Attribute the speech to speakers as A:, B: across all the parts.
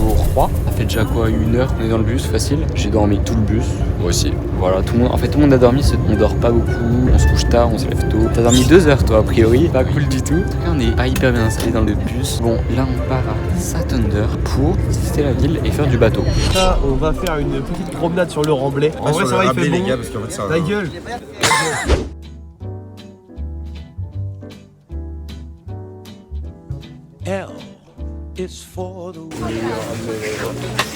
A: jour 3. Ça fait déjà quoi, 1 heure qu'on est dans le bus, facile. J'ai dormi tout le bus, moi aussi. Voilà, tout le monde a dormi, on dort pas beaucoup, on se couche tard, on se lève tôt. T'as dormi 2 heures toi a priori, pas cool du tout. En tout cas, on est pas hyper bien installé dans le bus. Bon, là on part à Santander pour visiter la ville et faire du bateau.
B: Là, on va faire une petite promenade sur le Remblai. En vrai, ça va, il fait bon. Les gars, parce qu'en fait, ça... Ta gueule.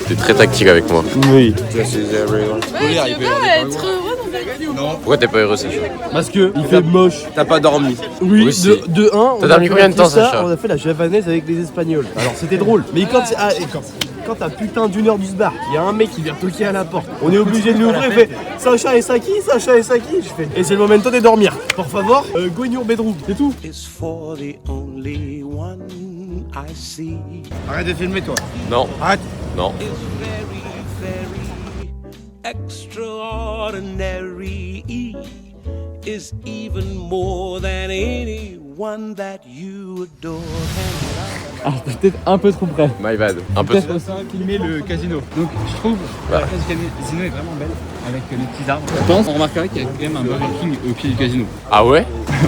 C: T'es très tactique avec moi.
B: Oui.
D: Ouais, tu veux pas être heureux dans ta vie?
C: Non. Pourquoi t'es pas heureux, Sacha?
B: Parce que il fait moche.
C: T'as pas dormi?
B: Oui,
C: aussi.
B: de 1.
C: T'as dormi combien de temps, Sacha?
B: On a fait la javanaise avec les Espagnols. Alors c'était drôle. Mais quand t'as putain d'1 heure du bar, il y a un mec qui vient toquer à la porte. On est obligé de l'ouvrir, il fait Sacha et Saki, Sacha et Saki. Je fais et c'est le moment de dormir. Por favor, go in your bedroom, c'est tout.
E: Arrête de filmer toi.
C: Non.
E: Arrête.
C: Non.
F: Extraordinary is even more than anyone that you adore.
A: Ah, peut-être un peu trop près.
C: My bad. Un peu.
E: On va filmer le casino. Donc je trouve que la place du casino est vraiment belle avec les petits arbres. Je pense, on remarquerait qu'il y a quand même un Burger King au pied du casino.
C: Ah ouais?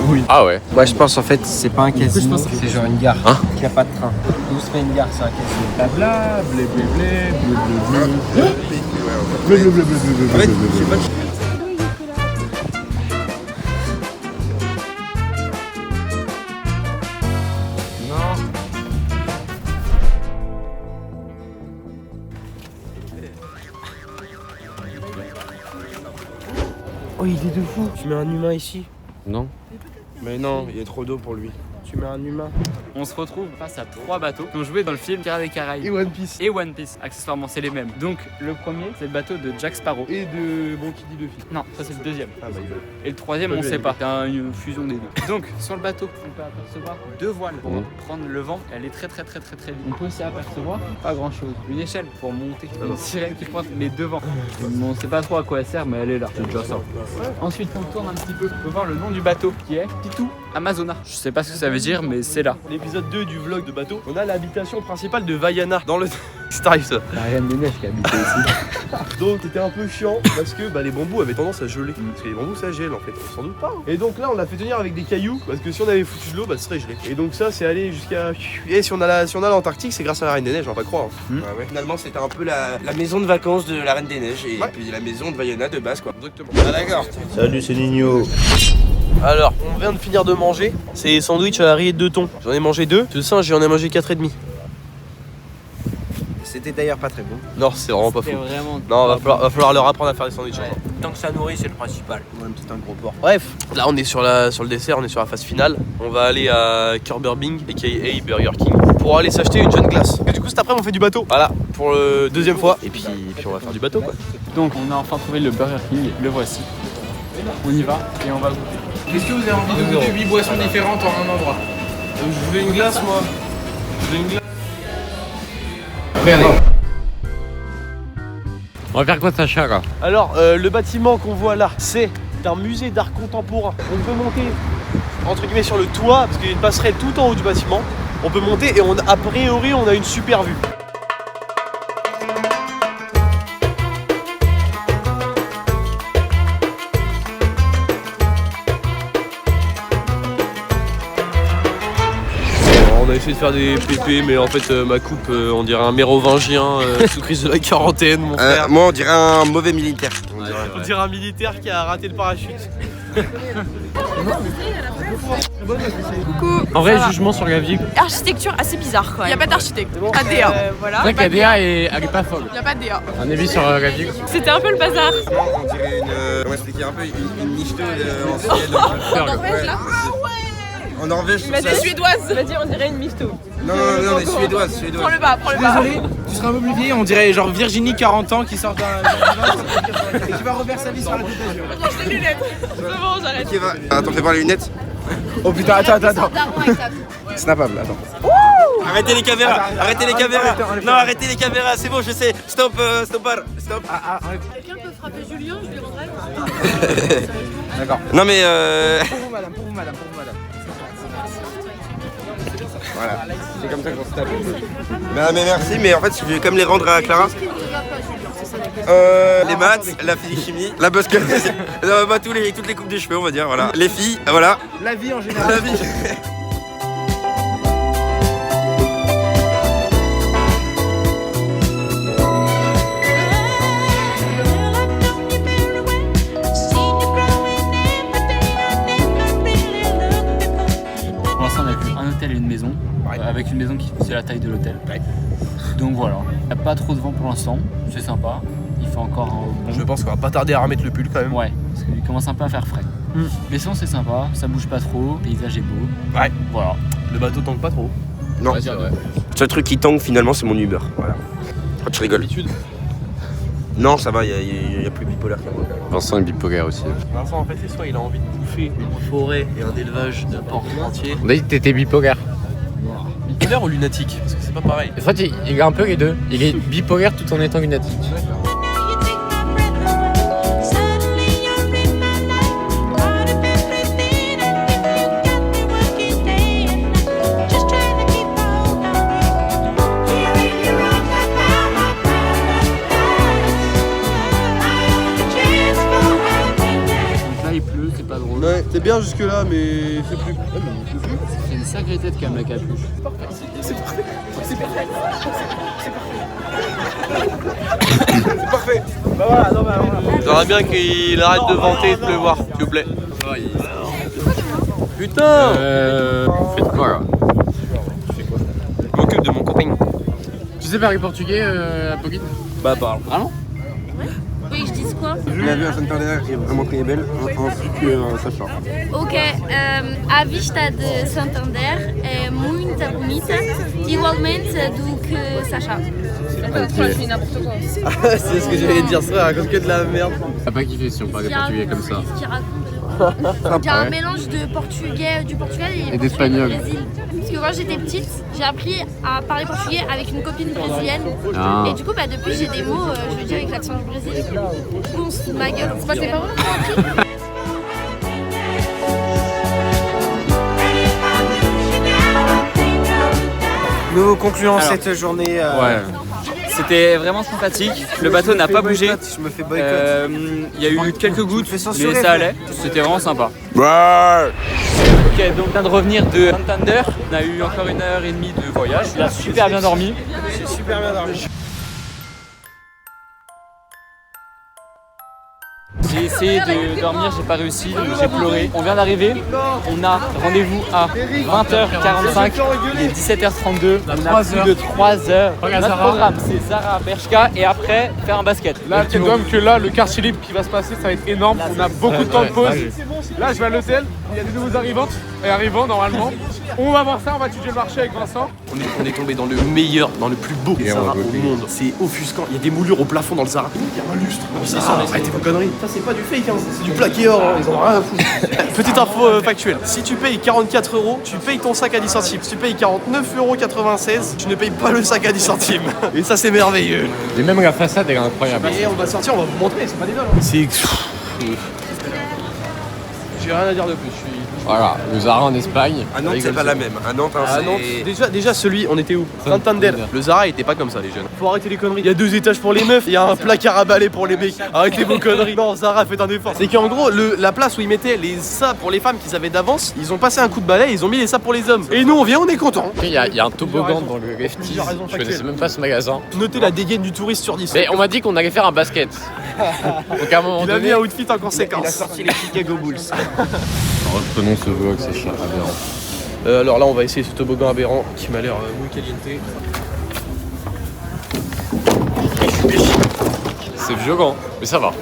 E: Oui.
C: Ah ouais.
G: Moi je pense en fait c'est pas un casino, c'est genre une gare.
C: Hein?
G: Il n'y a pas de train. Nous c'est pas une gare, c'est un casino.
E: Blabla, blé blé blé, blé blé blé. Blé blé blé blé blé blé blé blé.
B: Oh, il est de fou. Tu mets un humain ici?
C: Non.
B: Mais non, il y a trop d'eau pour lui. Tu mets un humain.
A: On se retrouve face à 3 bateaux qui ont joué dans le film Pirates des Caraïbes.
B: Et One Piece.
A: Et One Piece, accessoirement, c'est les mêmes. Donc, le premier, c'est le bateau de Jack Sparrow.
B: Et de Bon qui dit Luffy.
A: Non, ça c'est le deuxième.
B: Ah bah il veut.
A: Et le troisième, on sait pas. C'est une fusion des deux. Donc, sur le bateau, on peut apercevoir 2 voiles pour prendre le vent. Elle est très vite. On peut aussi apercevoir pas grand chose. Une échelle pour monter. Une sirène qui prend les devants. On sait pas trop à quoi elle sert, mais elle est là. C'est déjà ça. Ensuite, on tourne un petit peu. On peut voir le nom du bateau qui est Titou Amazona. Je sais pas ce que ça veut dire, mais c'est là.
B: L'épisode 2 du vlog de bateau, on a l'habitation principale de Vaiana dans le... C'est arrive ça.
A: La Reine des Neiges qui habite ici.
B: Donc c'était un peu chiant parce que les bambous avaient tendance à geler. Parce que les bambous ça gèle en fait, on s'en doute pas. Et donc là on l'a fait tenir avec des cailloux parce que si on avait foutu de l'eau, ça serait gelé. Et donc ça c'est allé jusqu'à... Et si on a l'Antarctique, c'est grâce à la Reine des Neiges, on va pas croire.
G: Ah ouais. Finalement c'était un peu la maison de vacances de la Reine des Neiges et puis la maison de Vaiana de base quoi.
B: Exactement.
G: Ah d'accord.
B: Salut c'est Nino. Alors, on vient de finir de manger. C'est sandwich à la rillette de thon. J'en ai mangé 2. Ce singe, j'en ai mangé 4,5.
G: C'était d'ailleurs pas très bon.
B: Non, c'est vraiment pas fou.
A: Vraiment...
B: Non, va falloir leur apprendre à faire des sandwichs.
G: Ouais. Tant que ça nourrit, c'est le principal. Ou un petit gros porc.
B: Bref, là on est sur le dessert, on est sur la phase finale. On va aller à Burger Bing, aka Burger King, pour aller s'acheter une jeune glace. Et du coup cet après on fait du bateau. Voilà, pour le 2e fois. Et puis on va faire du bateau quoi.
A: Donc on a enfin trouvé le Burger King, le voici. On y va et on va goûter.
E: Qu'est-ce que vous avez envie de goûter 8 boissons différentes en un endroit?
B: Je veux une glace moi. Je veux une glace.
E: Regardez.
C: On va faire quoi, Sacha là?
B: Alors, le bâtiment qu'on voit là, c'est un musée d'art contemporain. On peut monter entre guillemets sur le toit parce qu'il y a une passerelle tout en haut du bâtiment. On peut monter et a priori on a une super vue. On a essayé de faire des pépés, mais en fait ma coupe on dirait un mérovingien sous crise de la quarantaine mon frère.
G: Moi on dirait un mauvais militaire.
B: On dirait un militaire qui a raté le parachute.
D: Coucou.
A: En vrai, jugement sur la vie.
D: Architecture assez bizarre quand même. Y a pas d'architecte. ADA. Voilà.
A: C'est vrai que la DA elle est pas folle.
D: Y a pas de DA.
A: Un avis sur la vie.
D: C'était un peu le bazar.
G: On dirait on va expliquer un peu une nicheteuse ancienne.
D: En Norvège là.
G: En Norvège,
D: Il m'a dit suédoise. Il m'a dit on dirait une misto.
G: Non, mais suédoise.
D: Prends le bas,
E: Désolé, tu seras un peu plus vieille, on dirait genre Virginie 40 ans qui sort d'un et qui va refaire sa vie sur la tête.
D: Range les lunettes. C'est bon, j'arrête.
G: Qui va... Attends, fais voir les lunettes.
E: Oh putain, attends.
G: Snappable, attends. Arrêtez les caméras, Non, arrêtez les caméras, c'est bon, je sais. Stop.
D: Quelqu'un peut frapper Julien, je lui rendrai.
E: D'accord.
G: Non mais
E: Pour vous madame.
G: Voilà, c'est comme ça qu'on se tape. Bah, mais merci, mais en fait, je vais quand même les rendre à Clara. Les maths, la physique-chimie, la basket, bah, toutes les coupes des cheveux, on va dire, voilà. Les filles, voilà.
B: La vie en général.
G: La vie.
A: Pour l'instant, on a vu un hôtel et une maison, avec une maison qui faisait la taille de l'hôtel. Donc voilà, il n'y a pas trop de vent pour l'instant, c'est sympa. Il fait encore un bon.
B: Je pense qu'on va pas tarder à remettre le pull quand même.
A: Ouais, parce qu'il commence un peu à faire frais. Mais sinon, c'est sympa, ça bouge pas trop, le paysage est beau.
B: Ouais.
A: Voilà.
B: Le bateau tangue pas trop.
G: Non,
B: c'est vrai.
G: le seul truc qui tangue finalement, c'est mon Uber. Voilà. Oh, tu rigoles. Non, ça va, il y a plus bipolaire que moi.
C: Vincent est bipolaire aussi.
B: Vincent, en fait, c'est soit il a envie de bouffer une forêt et un élevage de porc entier.
C: On a dit que t'étais bipolaire.
B: Bipolaire ou lunatique? Parce que c'est pas pareil.
C: En fait, il est un peu les deux. Il est bipolaire tout en étant lunatique.
A: Donc là, il pleut, c'est pas drôle.
B: Ouais, c'est bien jusque là, mais c'est plus.
A: C'est une sacrée tête quand même, la capuche.
B: Bah voilà, non, bah voilà.
G: J'aimerais bien qu'il arrête de vanter et de pleuvoir, s'il vous plaît.
B: Putain
C: Faites quoi là?
G: Je m'occupe de mon copain.
C: Tu sais parler portugais, Apolline?
B: Bah parle.
A: Vraiment?
D: Oui, je dis quoi?
G: Je l'ai vu à Santander, qui est vraiment très belle, ainsi que Sacha.
D: Ok, a vista de Santander é muito bonita, igualmente do que Sacha.
B: C'est ce que j'allais dire, ça raconte que de la merde.
C: T'as pas kiffé si on parlait portugais comme ça?
D: Qui raconte. Il y a un mélange de portugais, du Portugal et
C: d'espagnol.
D: du Brésil. Parce que quand j'étais petite, j'ai appris à parler portugais avec une copine brésilienne.
C: Ah.
D: Et du coup, bah, depuis, j'ai des mots, je le dis avec l'accent du Brésil. Du coup, on se fout de ma gueule. C'est pas tes parents?
B: Nous concluons
A: Alors,
B: cette journée.
A: Ouais. C'était vraiment sympathique. Le bateau n'a pas bougé.
B: Je me fais boycott.
A: Il y a eu quelques gouttes,
B: fais censurer,
A: mais ça allait. C'était vraiment sympa. Ok, donc on vient de revenir de Santander. On a eu encore 1h30 de voyage. Il a super bien dormi.
B: J'ai super bien dormi.
A: J'ai essayé de dormir, j'ai pas réussi, donc j'ai pleuré. On vient d'arriver, on a rendez-vous à 20h45, il est 17h32, on a plus de 3 heures. Notre programme c'est Zara, Bershka et après faire un basket.
E: Là, tu vois que là, le quart libre qui va se passer, ça va être énorme. On a beaucoup de temps de pause. Là, je vais à l'hôtel. Il y a des nouveaux arrivants normalement. On va voir ça, on va étudier le marché avec Vincent.
B: On est tombé dans le meilleur, dans le plus beau Zara au monde. C'est offusquant. Il y a des moulures au plafond dans le Zara. Il y a un lustre. Arrêtez vos conneries. Ça, c'est pas du fake, hein. C'est du plaqué or. Hein. Ils en ont rien à foutre. Petite info factuelle. Si tu payes 44 €, tu payes ton sac à 10 centimes. Si tu payes 49,96 €, tu ne payes pas le sac à 10 centimes. Et ça, c'est merveilleux.
C: Et même la façade, elle est incroyable.
B: Et on va sortir, on va vous montrer. C'est pas des balles. Hein. C'est. J'ai rien à dire de plus.
C: Voilà, le Zara en Espagne.
G: À Nantes, c'est pas la même. À Nantes, hein,
B: Ah non, déjà celui, on était où? Santander. Le Zara était pas comme ça, les jeunes. Faut arrêter les conneries. Il y a 2 étages pour les meufs, il y a un placard à balai pour les mecs. Arrêtez vos conneries. Non, Zara fait un effort. C'est qu'en gros, la place où ils mettaient les sapes pour les femmes qu'ils avaient d'avance, ils ont passé un coup de balai, ils ont mis les sapes pour les hommes. Et nous, on vient, on est content.
C: Après, il y a un toboggan dans le Lefties. Je connaissais même pas ce magasin.
B: Notez la dégaine du touriste sur 10.
C: Mais on m'a dit qu'on allait faire un basket. Donc à un moment
B: Il a mis
C: donné.
B: un outfit en conséquence.
G: Il a sorti les Chicago Bulls.
C: Reprenons ce vlog, c'est cher, aberrant.
B: Alors là, on va essayer ce toboggan aberrant qui m'a l'air muy caliente.
C: C'est violent, mais ça va.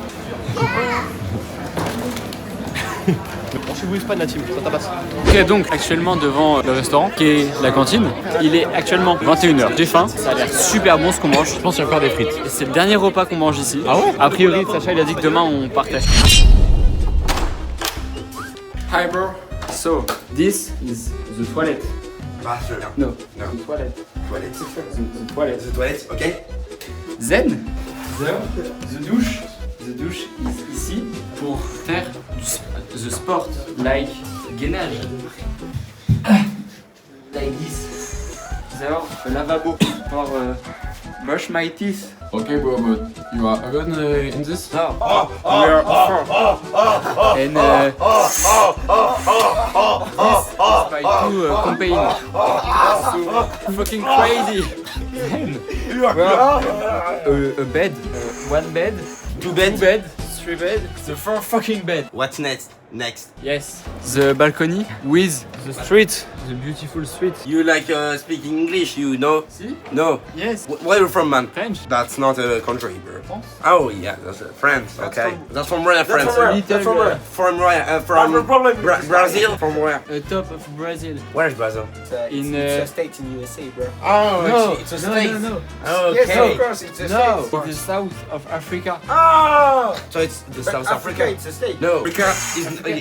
B: Branchez-vous Espagne, la team, ça tabasse.
A: Ok, donc actuellement devant le restaurant qui est la cantine, il est actuellement 21h. J'ai faim, ça a l'air super bon ce qu'on mange.
C: Je pense qu'il y a encore des frites.
A: Et c'est le dernier repas qu'on mange ici.
C: Ah ouais?
A: A priori, Sacha il a dit que demain on partait. Hi bro, so this is the toilet. No, the toilet. The toilet.
G: The toilette, ok.
A: Then, the douche is ici pour faire the sport, like gainage. Like this. alors le lavabo pour brush my teeth.
C: Okay, bro, but you are alone in this?
A: No. We are and this is my two companions. So fucking crazy. A bed, one bed,
G: Two beds.
A: 2 bed, 3 bed, the 4 fucking bed.
G: What's next? Next.
A: Yes. The balcony with the street, the beautiful street.
G: You like speaking English, you know?
A: See?
G: No.
A: Yes.
G: Where are you from, man?
A: French.
G: That's not a country, bro.
A: France.
G: Oh yeah, that's France. Okay. That's from where? France.
A: Little
G: From where? From Brazil. From where?
A: top of Brazil.
G: Where is Brazil?
A: In
B: state in USA, bro.
G: Oh,
A: no,
G: it's a state.
A: no.
G: Okay.
B: course, it's a
A: No, in the south of Africa.
B: Ah!
G: So it's the South Africa.
B: it's a state.
G: No, Africa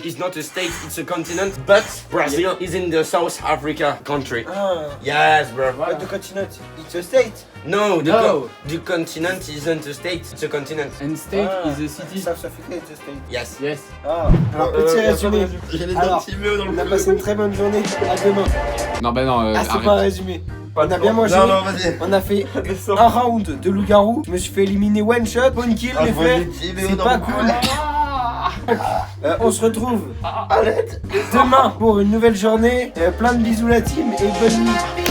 G: is not a state, it's a continent. But Brazil is in the South Africa country.
B: Ah.
G: Yes, bro.
B: But the continent, it's a state.
G: No,
A: No.
G: the continent isn't a state, it's a continent.
A: And state is a city.
B: South Africa, it's a state.
G: Yes.
A: Yes.
B: Ah. Alors, petit résumé. Alors, on a passé une très bonne journée. À demain.
C: Non, bah non,
B: Ah, c'est
C: arrête.
B: pas un résumé. On a bien mangé.
G: Non, vas-y.
B: On a fait un round de loup-garou. Je me suis fait éliminer one shot, one kill, les frères. C'est pas cool. On se retrouve demain pour une nouvelle journée. Plein de bisous la team et bonne nuit.